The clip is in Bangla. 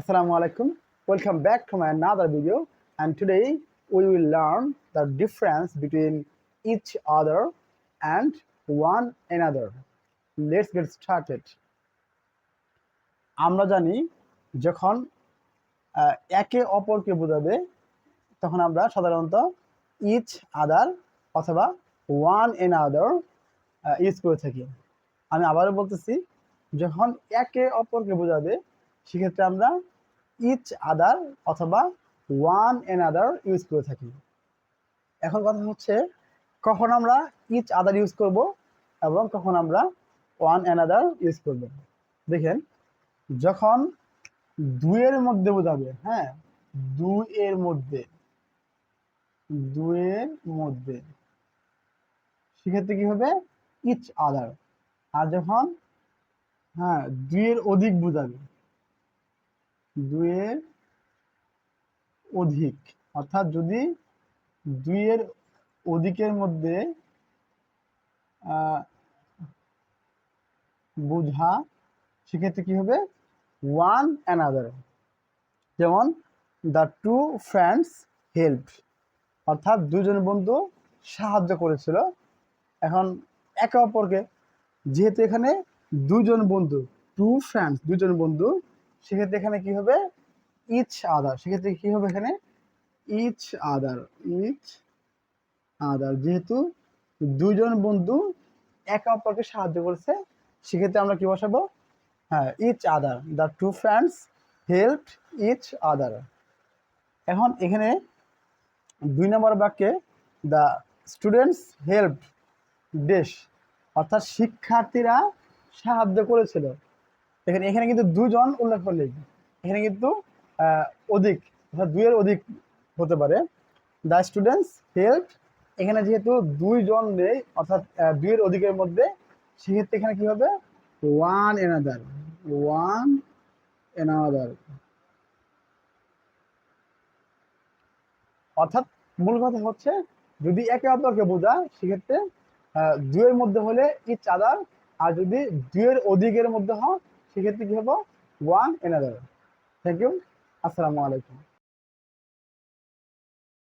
Assalamu alaikum. Welcome back to my another video, and today we will learn the difference between each other and one another. Let's get started. আমরা জানি যখন একে অপরকে বোঝাবে তখন আমরা সাধারণত ইচ আদার অথবা ওয়ান অ্যানাদার ইউজ করে থাকি। আমি আবারও বলতেছি, যখন একে অপরকে বোঝাবে সেক্ষেত্রে আমরা ইচ আদার অথবা ওয়ান অ্যানাদার ইউজ করে থাকি। এখন কথা হচ্ছে কখন আমরা ইচ আদার ইউজ করব এবং কখন আমরা ওয়ান অ্যানাদার ইউজ করব। দেখেন, যখন দুইয়ের মধ্যে বোঝাবে, হ্যাঁ, দুইয়ের মধ্যে সেক্ষেত্রে কি হবে? ইচ আদার। আর যখন দুইয়ের অধিক বোঝাবে, দুইয়ের অধিক, অর্থাৎ যদি দুইয়ের অধিকের মধ্যে বোঝা সেক্ষেত্রে কি হবে? One another. যেমন দ্য টু ফ্রেন্ডস হেল্পড, অর্থাৎ দুজন বন্ধু সাহায্য করেছিল। এখন একে অপরকে, যেহেতু এখানে দুজন বন্ধু, টু ফ্রেন্ডস দুজন বন্ধু, সেক্ষেত্রে এখানে কি হবে? Each other. সেক্ষেত্রে কি হবে? এখানে ইচ আদার। যেহেতু দুজন বন্ধু একে অপরকে সাহায্য করেছে সেক্ষেত্রে আমরা কি বসাবো? Each other. The two friends helped each other. এখন এখানে 2 নম্বর বাক্যে দ্য স্টুডেন্টস হেল্পড দেশ, অর্থাৎ শিক্ষার্থীরা সাহায্য করেছিল। এখানে কিন্তু দুজন উল্লেখ করলেই, এখানে কিন্তু অধিক, অর্থাৎ দুইয়ের অধিক হতে পারে। দ্য স্টুডেন্টস হেল্পড, এখানে যেহেতু দুইজন নেই, অর্থাৎ দুইয়ের অধিকের মধ্যে, সেক্ষেত্রে এখানে কি হবে? One another. অর্থাৎ মূল কথা হচ্ছে, যদি একে অপরকে বোঝায় সেক্ষেত্রে দুইয়ের মধ্যে হলে ইচ আদার, আর যদি দুইয়ের অধিকের মধ্যে হয় সেক্ষেত্রে কি হবে? One another. Thank you. আসসালামু আলাইকুম।